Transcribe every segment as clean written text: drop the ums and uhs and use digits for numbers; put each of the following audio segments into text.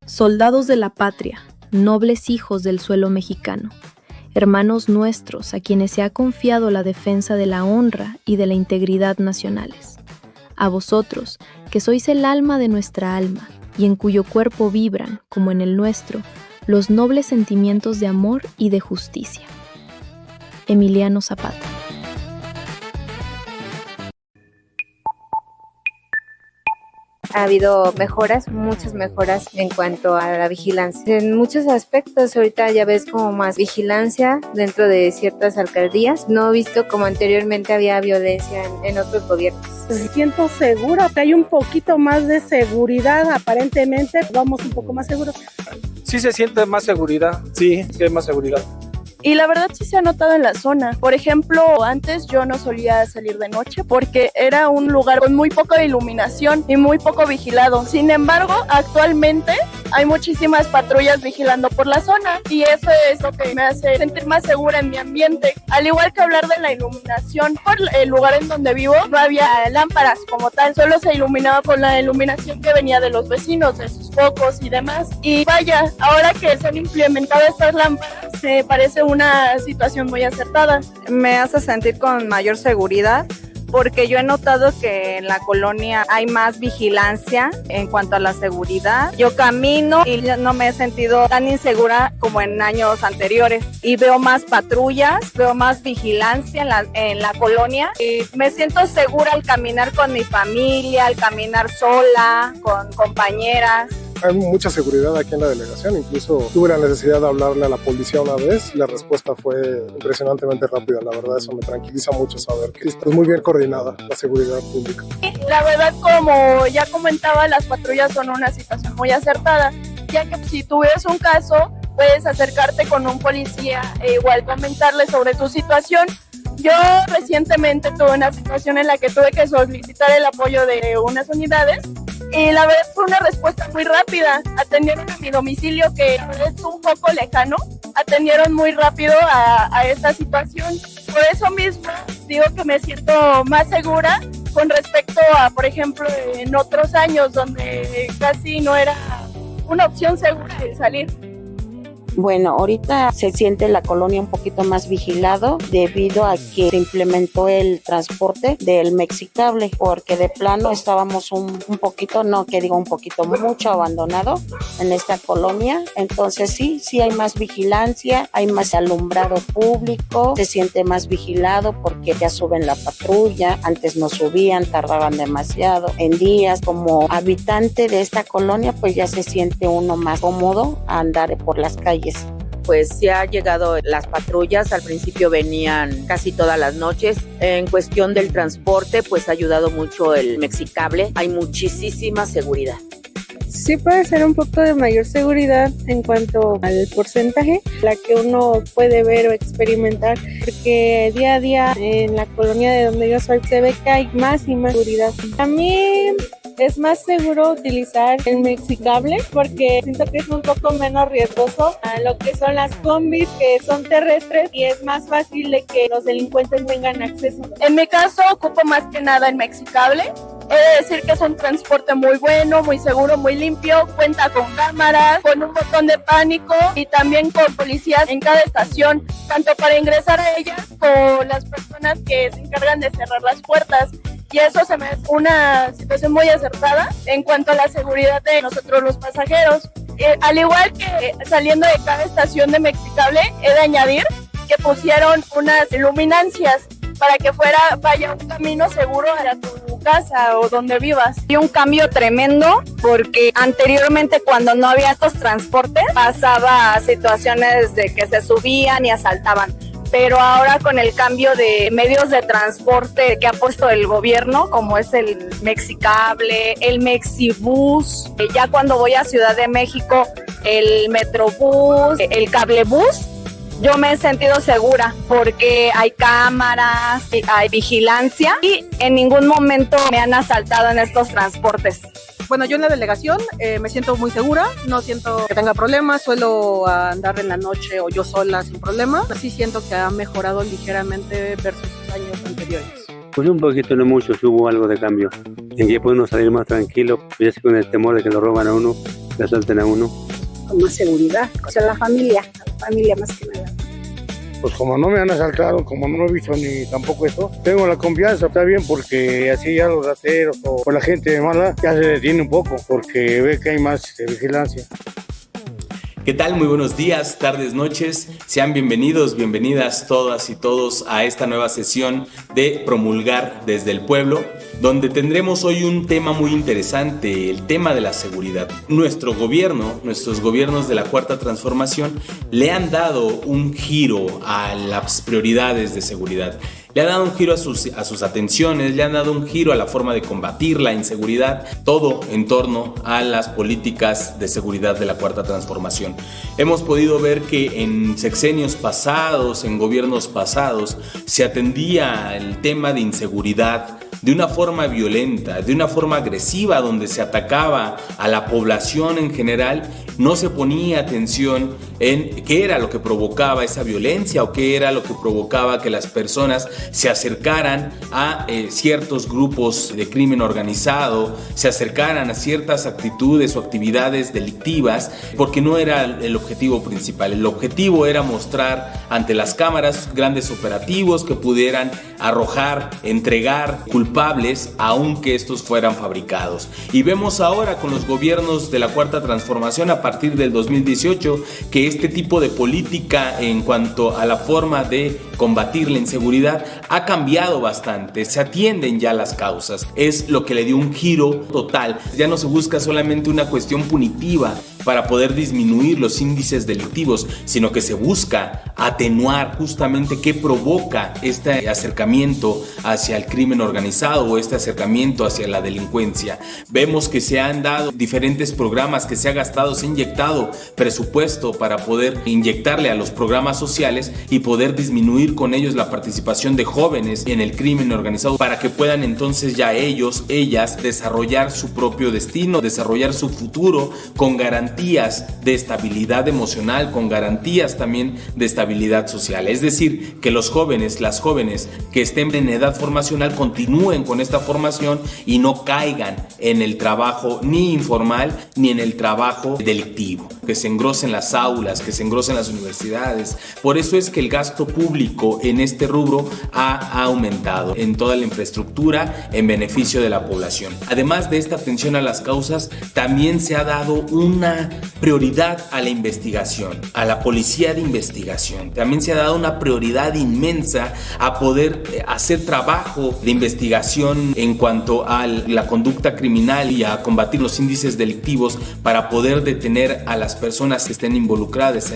Soldados de la patria, nobles hijos del suelo mexicano, hermanos nuestros a quienes se ha confiado la defensa de la honra y de la integridad nacionales. A vosotros, que sois el alma de nuestra alma, y en cuyo cuerpo vibran, como en el nuestro, los nobles sentimientos de amor y de justicia. Emiliano Zapata. Ha habido mejoras, muchas mejoras en cuanto a la vigilancia. En muchos aspectos, ahorita ya ves como más vigilancia dentro de ciertas alcaldías. No he visto como anteriormente había violencia en otros gobiernos. Me siento segura, que hay un poquito más de seguridad, aparentemente vamos un poco más seguros. Sí se siente más seguridad, sí hay más seguridad. Y la verdad sí se ha notado en la zona. Por ejemplo, antes yo no solía salir de noche porque era un lugar con muy poca iluminación y muy poco vigilado. Sin embargo, actualmente hay muchísimas patrullas vigilando por la zona y eso es lo que me hace sentir más segura en mi ambiente. Al igual que hablar de la iluminación, por el lugar en donde vivo no había lámparas como tal, solo se iluminaba con la iluminación que venía de los vecinos, de sus focos y demás. Y vaya, ahora que se han implementado estas lámparas, me parece una situación muy acertada. Me hace sentir con mayor seguridad porque yo he notado que en la colonia hay más vigilancia en cuanto a la seguridad. Yo camino y no me he sentido tan insegura como en años anteriores y veo más patrullas, veo más vigilancia en la colonia y me siento segura al caminar con mi familia, al caminar sola, con compañeras. Hay mucha seguridad aquí en la delegación, incluso tuve la necesidad de hablarle a la policía una vez y la respuesta fue impresionantemente rápida. La verdad, eso me tranquiliza mucho saber que es muy bien coordinada la seguridad pública. La verdad, como ya comentaba, las patrullas son una situación muy acertada, ya que si tú ves un caso, puedes acercarte con un policía e igual comentarle sobre tu situación. Yo recientemente tuve una situación en la que tuve que solicitar el apoyo de unas unidades y la verdad fue una respuesta muy rápida. Atendieron a mi domicilio, que es un poco lejano, atendieron muy rápido a esta situación. Por eso mismo digo que me siento más segura con respecto a, por ejemplo, en otros años donde casi no era una opción segura el salir. Bueno, ahorita se siente la colonia un poquito más vigilado debido a que se implementó el transporte del Mexicable, porque de plano estábamos un poquito, no que digo un poquito, mucho abandonado en esta colonia. Entonces sí hay más vigilancia, hay más alumbrado público, se siente más vigilado porque ya suben la patrulla, antes no subían, tardaban demasiado. En días como habitante de esta colonia, pues ya se siente uno más cómodo a andar por las calles. Pues ya ha llegado las patrullas, al principio venían casi todas las noches. En cuestión del transporte, pues ha ayudado mucho el Mexicable, hay muchísima seguridad. Sí puede ser un poco de mayor seguridad en cuanto al porcentaje, la que uno puede ver o experimentar, porque día a día en la colonia de donde yo soy se ve que hay más y más seguridad. A mí es más seguro utilizar el Mexicable porque siento que es un poco menos riesgoso a lo que son las combis, que son terrestres, y es más fácil de que los delincuentes tengan acceso. En mi caso ocupo más que nada el Mexicable. He de decir que es un transporte muy bueno, muy seguro, muy limpio, cuenta con cámaras, con un botón de pánico y también con policías en cada estación, tanto para ingresar a ellas como las personas que se encargan de cerrar las puertas. Y eso se me hace una situación muy acertada en cuanto a la seguridad de nosotros los pasajeros. Al igual que saliendo de cada estación de Mexicable, he de añadir que pusieron unas luminancias para que vaya un camino seguro a tu casa o donde vivas. Y un cambio tremendo porque anteriormente, cuando no había estos transportes, pasaba situaciones de que se subían y asaltaban. Pero ahora con el cambio de medios de transporte que ha puesto el gobierno, como es el Mexicable, el Mexibús, ya cuando voy a Ciudad de México, el Metrobús, el Cablebús, yo me he sentido segura porque hay cámaras, hay vigilancia y en ningún momento me han asaltado en estos transportes. Bueno, yo en la delegación me siento muy segura, no siento que tenga problemas, suelo andar en la noche o yo sola sin problema. Sí siento que ha mejorado ligeramente versus años anteriores. Pues un poquito, no mucho, hubo algo de cambio. En que puede uno salir más tranquilo, ya sé con el temor de que lo roban a uno, le asalten a uno. Con más seguridad, o sea, la familia más que nada. Pues como no me han asaltado, como no he visto ni tampoco esto, tengo la confianza, está bien, porque así ya los rateros o la gente mala ya se detiene un poco, porque ve que hay más vigilancia. ¿Qué tal? Muy buenos días, tardes, noches. Sean bienvenidos, bienvenidas todas y todos a esta nueva sesión de Promulgar desde el Pueblo, donde tendremos hoy un tema muy interesante, el tema de la seguridad. Nuestros gobiernos de la Cuarta Transformación le han dado un giro a las prioridades de seguridad. Le han dado un giro a sus atenciones, le han dado un giro a la forma de combatir la inseguridad, todo en torno a las políticas de seguridad de la Cuarta Transformación. Hemos podido ver que en sexenios pasados, en gobiernos pasados, se atendía el tema de inseguridad de una forma violenta, de una forma agresiva, donde se atacaba a la población en general. No se ponía atención en qué era lo que provocaba esa violencia o qué era lo que provocaba que las personas se acercaran a ciertos grupos de crimen organizado, se acercaran a ciertas actitudes o actividades delictivas, porque no era el objetivo principal. El objetivo era mostrar ante las cámaras grandes operativos que pudieran arrojar, entregar culpables, aunque estos fueran fabricados. Y vemos ahora con los gobiernos de la Cuarta Transformación a partir del 2018 que este tipo de política en cuanto a la forma de combatir la inseguridad ha cambiado bastante, se atienden ya las causas, es lo que le dio un giro total. Ya no se busca solamente una cuestión punitiva para poder disminuir los índices delictivos, sino que se busca atenuar justamente qué provoca este acercamiento hacia el crimen organizado o este acercamiento hacia la delincuencia. Vemos que se han dado diferentes programas, que se ha gastado, se ha inyectado presupuesto para poder inyectarle a los programas sociales y poder disminuir con ellos la participación de jóvenes en el crimen organizado, para que puedan entonces ya ellos, ellas, desarrollar su propio destino, desarrollar su futuro con garantías de estabilidad emocional, con garantías también de estabilidad social. Es decir, que los jóvenes, las jóvenes que estén en edad formacional continúen con esta formación y no caigan en el trabajo ni informal ni en el trabajo delictivo, que se engrosen las aulas, que se engrosen las universidades. Por eso es que el gasto público en este rubro ha aumentado en toda la infraestructura en beneficio de la población. Además de esta atención a las causas, también se ha dado una prioridad a la investigación, a la policía de investigación. También se ha dado una prioridad inmensa a poder hacer trabajo de investigación en cuanto a la conducta criminal y a combatir los índices delictivos para poder detener a las personas que estén involucradas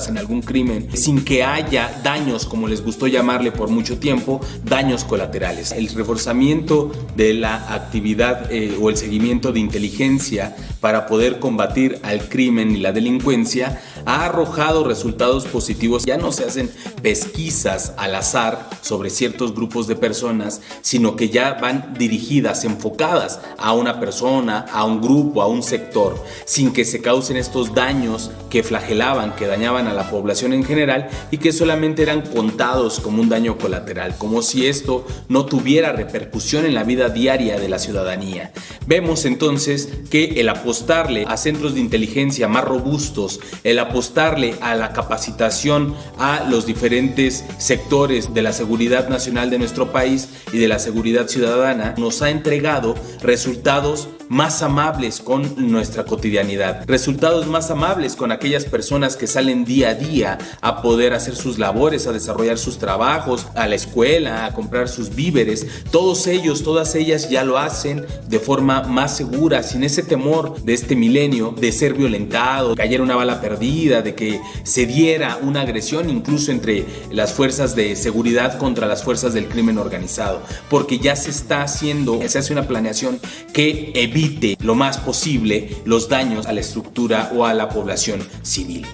en algún crimen sin que haya daños, como les gustó llamarle por mucho tiempo, daños colaterales. El reforzamiento de la actividad o el seguimiento de inteligencia para poder combatir al crimen y la delincuencia ha arrojado resultados positivos. Ya no se hacen pesquisas al azar sobre ciertos grupos de personas, sino que ya van dirigidas, enfocadas a una persona, a un grupo, a un sector, sin que se causen estos daños que flagelaban, que dañaban a la población en general y que solamente eran contados como un daño colateral, como si esto no tuviera repercusión en la vida diaria de la ciudadanía. Vemos entonces que el apostarle a centros de inteligencia más robustos, el apostarle a la capacitación a los diferentes sectores de la seguridad nacional de nuestro país y de la seguridad ciudadana, nos ha entregado resultados más amables con nuestra cotidianidad, resultados más amables con aquellas personas que salen día a día a poder hacer sus labores, a desarrollar sus trabajos, a la escuela, a comprar sus víveres. Todos ellos, todas ellas ya lo hacen de forma más segura, sin ese temor de este milenio de ser violentado, de que cayera una bala perdida, de que se diera una agresión incluso entre las fuerzas de seguridad contra las fuerzas del crimen organizado, porque ya se hace una planeación que evite lo más posible los daños a la estructura o a la población civil.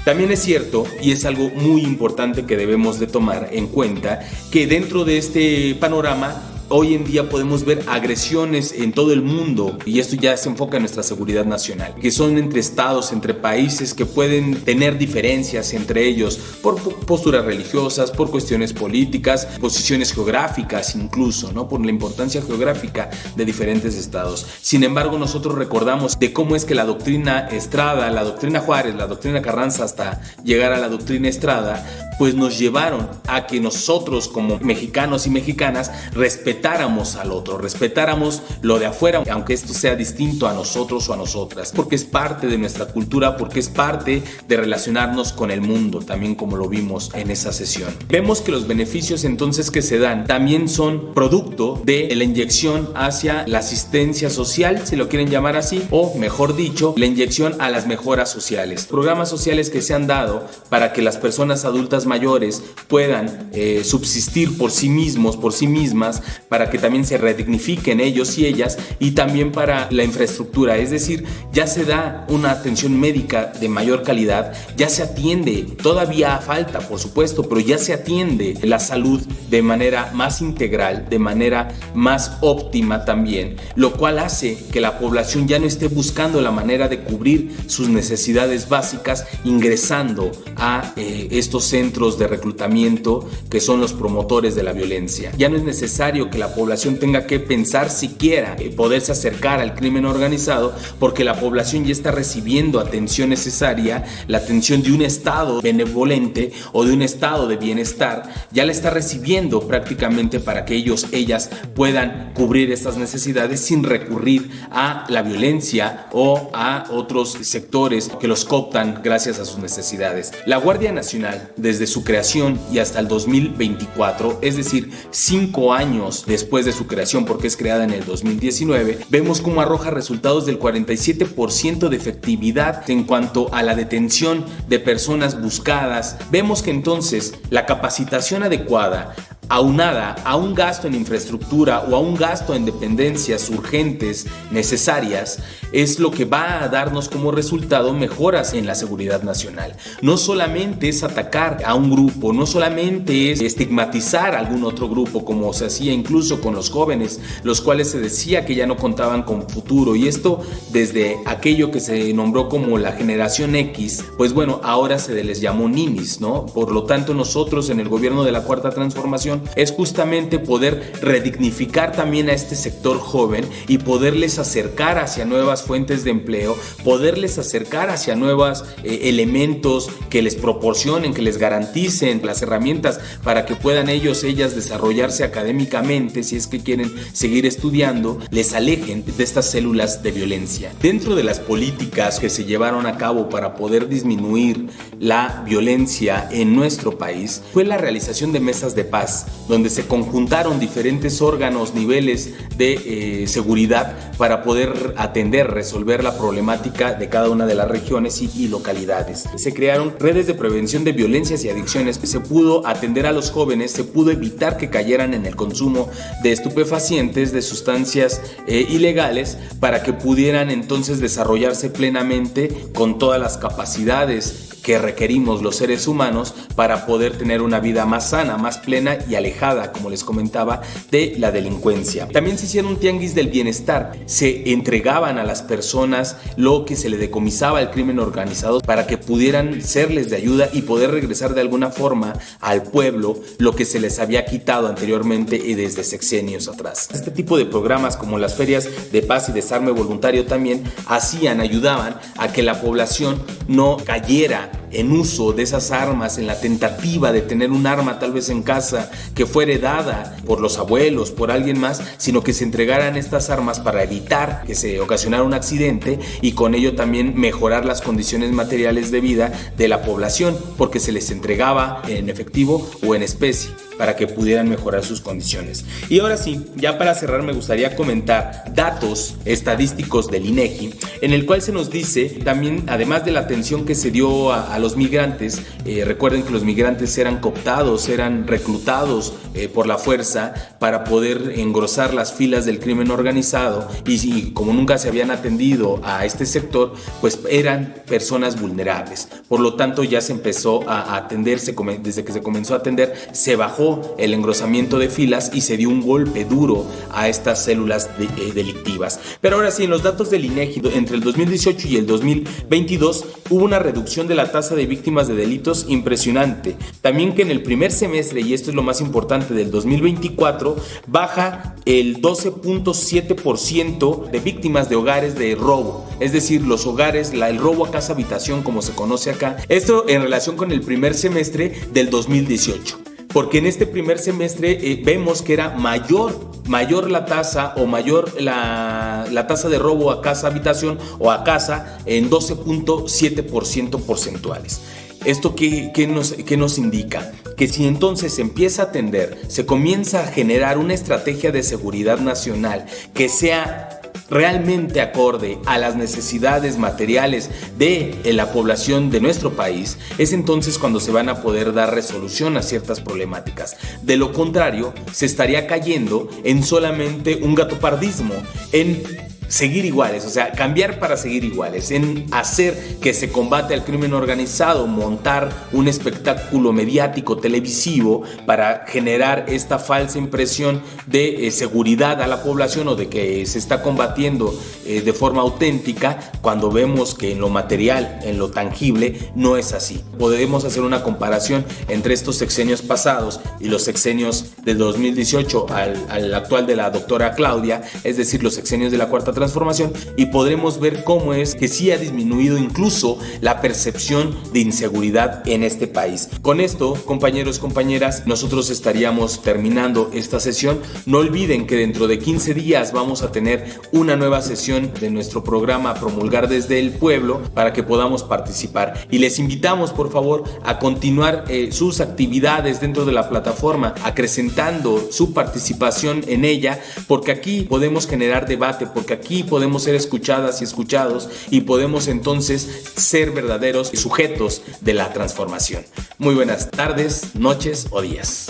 También es cierto, y es algo muy importante que debemos de tomar en cuenta, que dentro de este panorama hoy en día podemos ver agresiones en todo el mundo, y esto ya se enfoca en nuestra seguridad nacional, que son entre estados, entre países que pueden tener diferencias entre ellos por posturas religiosas, por cuestiones políticas, posiciones geográficas incluso, ¿no? Por la importancia geográfica de diferentes estados. Sin embargo, nosotros recordamos de cómo es que la doctrina Estrada, la doctrina Juárez, la doctrina Carranza, hasta llegar a la doctrina Estrada, pues nos llevaron a que nosotros como mexicanos y mexicanas respetáramos al otro, respetáramos lo de afuera, aunque esto sea distinto a nosotros o a nosotras, porque es parte de nuestra cultura, porque es parte de relacionarnos con el mundo, también como lo vimos en esa sesión. Vemos que los beneficios entonces que se dan también son producto de la inyección hacia la asistencia social, si lo quieren llamar así, o mejor dicho, la inyección a las mejoras sociales. Programas sociales que se han dado para que las personas adultas mayores puedan subsistir por sí mismos, por sí mismas, para que también se redignifiquen ellos y ellas, y también para la infraestructura, es decir, ya se da una atención médica de mayor calidad, ya se atiende, todavía falta por supuesto, pero ya se atiende la salud de manera más integral, de manera más óptima también, lo cual hace que la población ya no esté buscando la manera de cubrir sus necesidades básicas ingresando a estos centros de reclutamiento que son los promotores de la violencia. Ya no es necesario que la población tenga que pensar siquiera poderse acercar al crimen organizado, porque la población ya está recibiendo atención necesaria, la atención de un estado benevolente o de un estado de bienestar, ya la está recibiendo prácticamente para que ellas puedan cubrir estas necesidades sin recurrir a la violencia o a otros sectores que los cooptan gracias a sus necesidades. La Guardia Nacional, desde su creación y hasta el 2024, es decir, 5 años después de su creación, porque es creada en el 2019, vemos cómo arroja resultados del 47% de efectividad en cuanto a la detención de personas buscadas. Vemos que entonces la capacitación adecuada, aunada a un gasto en infraestructura o a un gasto en dependencias urgentes necesarias, es lo que va a darnos como resultado mejoras en la seguridad nacional. No solamente es atacar a un grupo, no solamente es estigmatizar a algún otro grupo, como se hacía incluso con los jóvenes, los cuales se decía que ya no contaban con futuro, y esto desde aquello que se nombró como la generación X, pues bueno, ahora se les llamó ninis, ¿no? Por lo tanto, nosotros en el gobierno de la Cuarta Transformación es justamente poder redignificar también a este sector joven y poderles acercar hacia nuevas fuentes de empleo, poderles acercar hacia nuevos elementos que les proporcionen, que les garanticen las herramientas para que puedan ellas desarrollarse académicamente, si es que quieren seguir estudiando, les alejen de estas células de violencia. Dentro de las políticas que se llevaron a cabo para poder disminuir la violencia en nuestro país fue la realización de mesas de paz, donde se conjuntaron diferentes órganos, niveles de seguridad para poder atender, resolver la problemática de cada una de las regiones y localidades. Se crearon redes de prevención de violencias y adicciones, se pudo atender a los jóvenes, se pudo evitar que cayeran en el consumo de estupefacientes, de sustancias ilegales, para que pudieran entonces desarrollarse plenamente con todas las capacidades que requerimos los seres humanos para poder tener una vida más sana, más plena y alejada, como les comentaba, de la delincuencia. También se hicieron un tianguis del bienestar, se entregaban a las personas lo que se le decomisaba al crimen organizado para que pudieran serles de ayuda y poder regresar de alguna forma al pueblo lo que se les había quitado anteriormente y desde sexenios atrás. Este tipo de programas, como las ferias de paz y desarme voluntario, también ayudaban a que la población no cayera en uso de esas armas, en la tentativa de tener un arma tal vez en casa que fue heredada por los abuelos, por alguien más, sino que se entregaran estas armas para evitar que se ocasionara un accidente y con ello también mejorar las condiciones materiales de vida de la población, porque se les entregaba en efectivo o en especie para que pudieran mejorar sus condiciones. Y ahora sí, ya para cerrar, me gustaría comentar datos estadísticos del INEGI, en el cual se nos dice también, además de la atención que se dio a los migrantes, recuerden que los migrantes eran cooptados, eran reclutados por la fuerza para poder engrosar las filas del crimen organizado, y como nunca se habían atendido a este sector, pues eran personas vulnerables. Por lo tanto, ya se empezó a atender, desde que se comenzó a atender, se bajó el engrosamiento de filas y se dio un golpe duro a estas células delictivas. Pero ahora sí, en los datos del INEGI, entre el 2018 y el 2022 hubo una reducción de la tasa de víctimas de delitos impresionante. También que en el primer semestre, y esto es lo más importante, del 2024, baja el 12.7% de víctimas de hogares de robo, es decir, los hogares, el robo a casa habitación como se conoce acá. Esto en relación con el primer semestre del 2018. Porque en este primer semestre vemos que era mayor la tasa, o mayor la tasa de robo a casa habitación o a casa en 12.7% porcentuales. ¿Esto qué nos indica? Que si entonces se empieza a atender, se comienza a generar una estrategia de seguridad nacional que sea realmente acorde a las necesidades materiales de la población de nuestro país, es entonces cuando se van a poder dar resolución a ciertas problemáticas. De lo contrario, se estaría cayendo en solamente un gatopardismo, en seguir iguales, o sea, cambiar para seguir iguales, en hacer que se combate al crimen organizado, montar un espectáculo mediático televisivo para generar esta falsa impresión de seguridad a la población, o de que se está combatiendo de forma auténtica, cuando vemos que en lo material, en lo tangible, no es así. Podemos hacer una comparación entre estos sexenios pasados y los sexenios del 2018 al actual de la doctora Claudia, es decir, los sexenios de la Cuarta Transformación, y podremos ver cómo es que sí ha disminuido incluso la percepción de inseguridad en este país. Con esto, compañeros, compañeras, nosotros estaríamos terminando esta sesión. No olviden que dentro de 15 días vamos a tener una nueva sesión de nuestro programa Promulgar desde el Pueblo, para que podamos participar, y les invitamos por favor a continuar sus actividades dentro de la plataforma, acrecentando su participación en ella, porque aquí podemos generar debate, porque aquí podemos ser escuchadas y escuchados, y podemos entonces ser verdaderos sujetos de la transformación. Muy buenas tardes, noches o días.